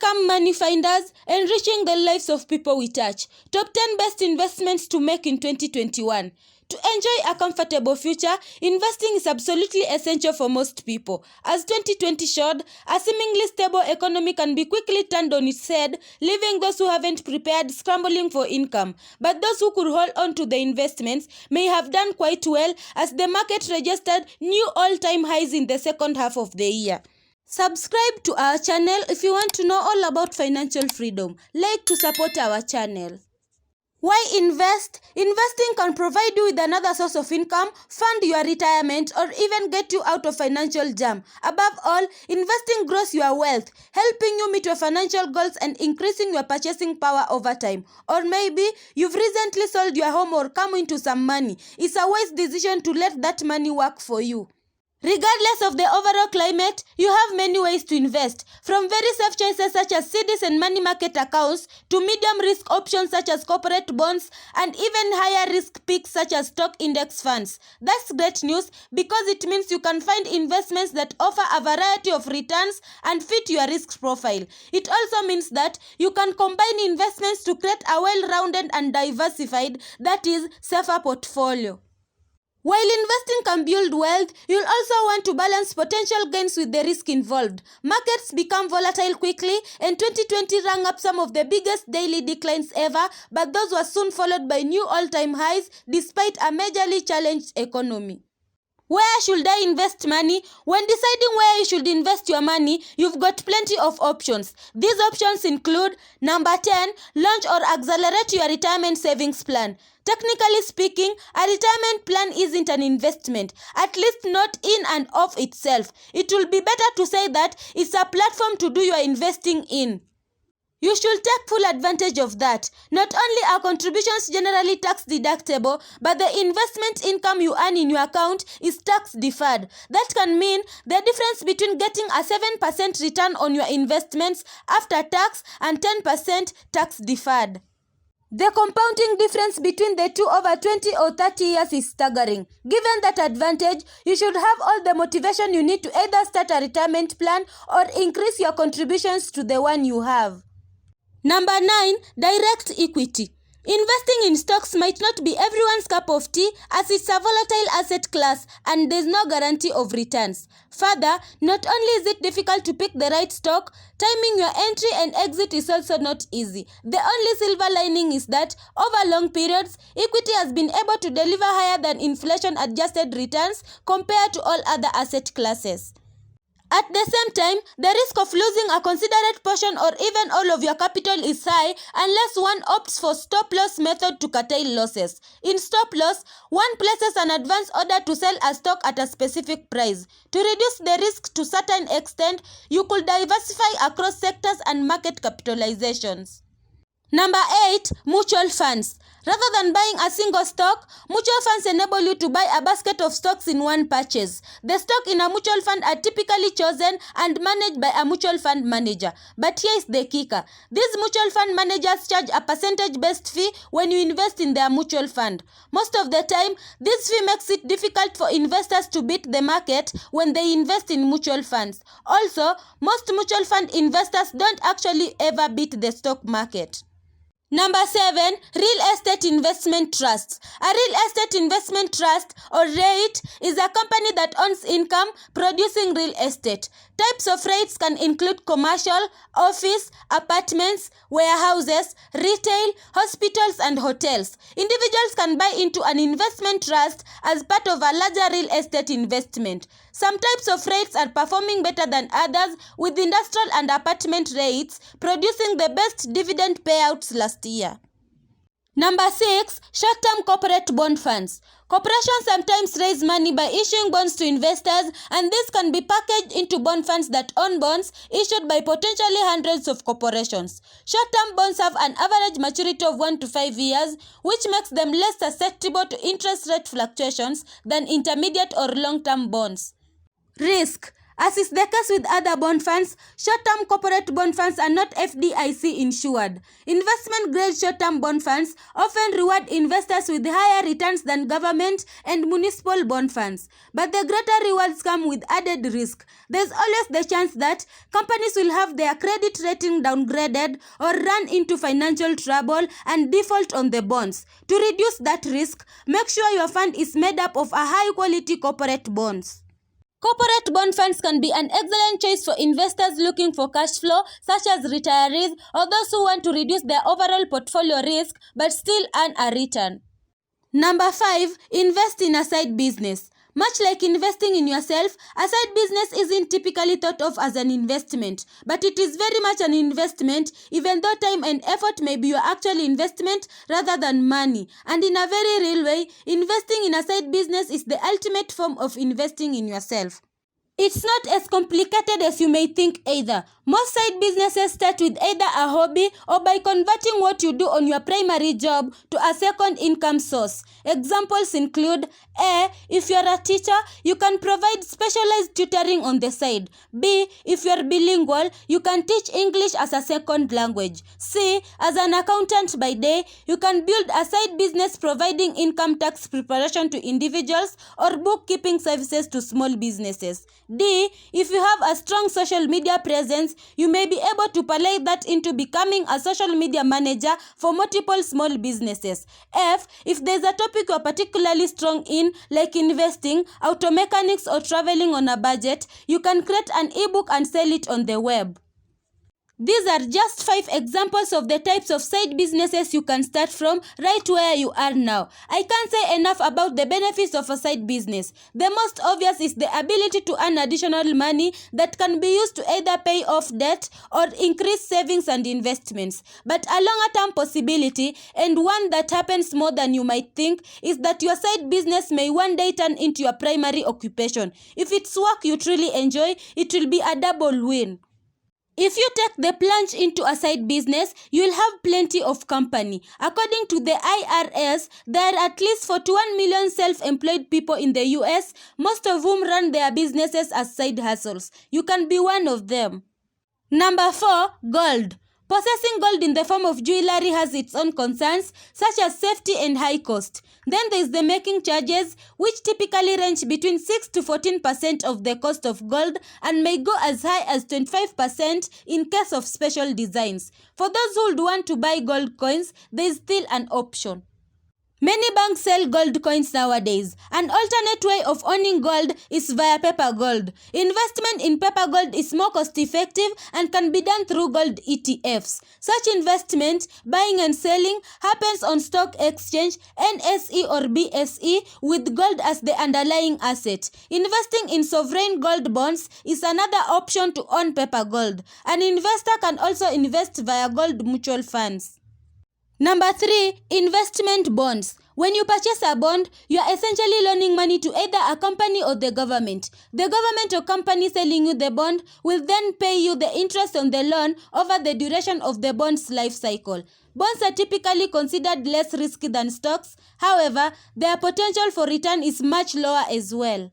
Welcome Money Finders, enriching the lives of people we touch. Top 10 best investments to make in 2021. To enjoy a comfortable future, investing is absolutely essential for most people. As 2020 showed, a seemingly stable economy can be quickly turned on its head, leaving those who haven't prepared scrambling for income. But those who could hold on to the investments may have done quite well, as the market registered new all-time highs in the second half of the year. Subscribe to our channel if you want to know all about financial freedom. Like to support our channel. Why invest? Investing can provide you with another source of income, fund your retirement, or even get you out of financial jam. Above all, investing grows your wealth, helping you meet your financial goals and increasing your purchasing power over time. Or maybe you've recently sold your home or come into some money. It's a wise decision to let that money work for you. Regardless of the overall climate, you have many ways to invest, from very safe choices such as CDs and money market accounts to medium risk options such as corporate bonds and even higher risk picks such as stock index funds. That's great news because it means you can find investments that offer a variety of returns and fit your risk profile. It also means that you can combine investments to create a well-rounded and diversified, that is, safer portfolio. While investing can build wealth, you'll also want to balance potential gains with the risk involved. Markets become volatile quickly, and 2020 rang up some of the biggest daily declines ever, but those were soon followed by new all-time highs despite a majorly challenged economy. Where should I invest money? When deciding where you should invest your money, you've got plenty of options. These options include: number 10, launch or accelerate your retirement savings plan. Technically speaking, a retirement plan isn't an investment, at least not in and of itself. It will be better to say that it's a platform to do your investing in. You should take full advantage of that. Not only are contributions generally tax deductible, but the investment income you earn in your account is tax deferred. That can mean the difference between getting a 7% return on your investments after tax and 10% tax deferred. The compounding difference between the two over 20 or 30 years is staggering. Given that advantage, you should have all the motivation you need to either start a retirement plan or increase your contributions to the one you have. Number 9, direct equity. Investing in stocks might not be everyone's cup of tea, as it's a volatile asset class and there's no guarantee of returns. Further, not only is it difficult to pick the right stock, timing your entry and exit is also not easy. The only silver lining is that over long periods, equity has been able to deliver higher than inflation-adjusted returns compared to all other asset classes. At the same time, the risk of losing a considerate portion or even all of your capital is high unless one opts for stop-loss method to curtail losses. In stop-loss, one places an advance order to sell a stock at a specific price. To reduce the risk to a certain extent, you could diversify across sectors and market capitalizations. Number 8, mutual funds. Rather than buying a single stock, mutual funds enable you to buy a basket of stocks in one purchase. The stock in a mutual fund are typically chosen and managed by a mutual fund manager. But here is the kicker. These mutual fund managers charge a percentage-based fee when you invest in their mutual fund. Most of the time, this fee makes it difficult for investors to beat the market when they invest in mutual funds. Also, most mutual fund investors don't actually ever beat the stock market. Number 7, real estate investment trusts. A real estate investment trust, or REIT, is a company that owns income producing real estate. Types of REITs can include commercial, office, apartments, warehouses, retail, hospitals, and hotels. Individuals can buy into an investment trust as part of a larger real estate investment. Some types of REITs are performing better than others, with industrial and apartment REITs producing the best dividend payouts last year. Number 6, short-term corporate bond funds. Corporations sometimes raise money by issuing bonds to investors, and this can be packaged into bond funds that own bonds issued by potentially hundreds of corporations. Short-term bonds have an average maturity of 1 to 5 years, which makes them less susceptible to interest rate fluctuations than intermediate or long-term bonds. Risk. As is the case with other bond funds, short-term corporate bond funds are not FDIC insured. Investment-grade short-term bond funds often reward investors with higher returns than government and municipal bond funds. But the greater rewards come with added risk. There's always the chance that companies will have their credit rating downgraded or run into financial trouble and default on the bonds. To reduce that risk, make sure your fund is made up of a high-quality corporate bonds. Corporate bond funds can be an excellent choice for investors looking for cash flow, such as retirees or those who want to reduce their overall portfolio risk but still earn a return. Number 5, invest in a side business. Much like investing in yourself, a side business isn't typically thought of as an investment, but it is very much an investment, even though time and effort may be your actual investment rather than money. And in a very real way, investing in a side business is the ultimate form of investing in yourself. It's not as complicated as you may think either. Most side businesses start with either a hobby or by converting what you do on your primary job to a second income source. Examples include A. If you're a teacher, you can provide specialized tutoring on the side. B. If you're bilingual, you can teach English as a second language. C. As an accountant by day, you can build a side business providing income tax preparation to individuals or bookkeeping services to small businesses. D. If you have a strong social media presence, you may be able to parlay that into becoming a social media manager for multiple small businesses. F. If there's a topic you're particularly strong in, like investing, auto mechanics, or traveling on a budget, you can create an ebook and sell it on the web. These are just 5 examples of the types of side businesses you can start from right where you are now. I can't say enough about the benefits of a side business. The most obvious is the ability to earn additional money that can be used to either pay off debt or increase savings and investments. But a longer-term possibility, and one that happens more than you might think, is that your side business may one day turn into your primary occupation. If it's work you truly enjoy, it will be a double win. If you take the plunge into a side business, you'll have plenty of company. According to the IRS, there are at least 41 million self-employed people in the US, most of whom run their businesses as side hustles. You can be one of them. Number 4, gold. Possessing gold in the form of jewelry has its own concerns, such as safety and high cost. Then there is the making charges, which typically range between 6 to 14% of the cost of gold and may go as high as 25% in case of special designs. For those who would want to buy gold coins, there is still an option. Many banks sell gold coins nowadays. An alternate way of owning gold is via paper gold. Investment in paper gold is more cost-effective and can be done through gold ETFs. Such investment, buying and selling, happens on stock exchange, NSE or BSE, with gold as the underlying asset. Investing in sovereign gold bonds is another option to own paper gold. An investor can also invest via gold mutual funds. Number 3, investment bonds. When you purchase a bond, you are essentially loaning money to either a company or the government. The government or company selling you the bond will then pay you the interest on the loan over the duration of the bond's life cycle. Bonds are typically considered less risky than stocks. However, their potential for return is much lower as well.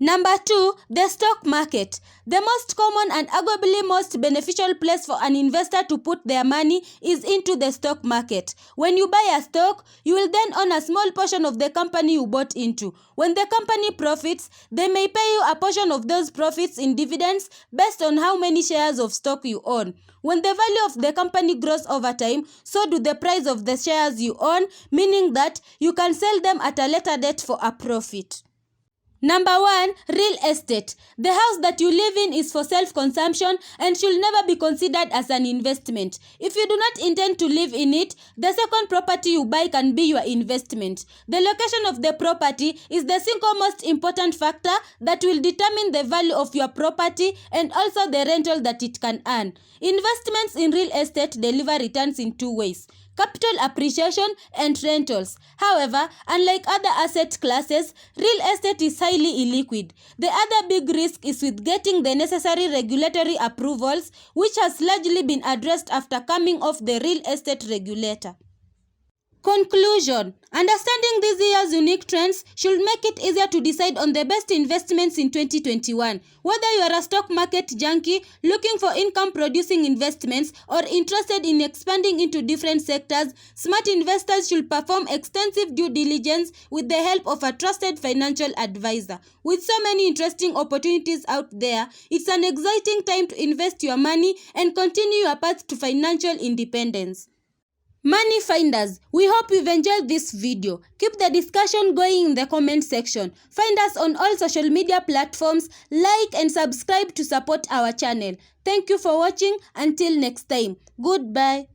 Number 2, the stock market. The most common and arguably most beneficial place for an investor to put their money is into the stock market. When you buy a stock, you will then own a small portion of the company you bought into. When the company profits, they may pay you a portion of those profits in dividends based on how many shares of stock you own. When the value of the company grows over time, so do the price of the shares you own, meaning that you can sell them at a later date for a profit. Number 1, real estate. The house that you live in is for self-consumption and should never be considered as an investment. If you do not intend to live in it, the second property you buy can be your investment. The location of the property is the single most important factor that will determine the value of your property and also the rental that it can earn. Investments in real estate deliver returns in 2 ways: capital appreciation and rentals. However, unlike other asset classes, real estate is highly illiquid. The other big risk is with getting the necessary regulatory approvals, which has largely been addressed after coming off the real estate regulator. Conclusion. Understanding this year's unique trends should make it easier to decide on the best investments in 2021. Whether you are a stock market junkie looking for income-producing investments or interested in expanding into different sectors, smart investors should perform extensive due diligence with the help of a trusted financial advisor. With so many interesting opportunities out there, it's an exciting time to invest your money and continue your path to financial independence. Money Finders, we hope you've enjoyed this video. Keep the discussion going in the comment section. Find us on all social media platforms, like and subscribe to support our channel. Thank you for watching. Until next time, goodbye.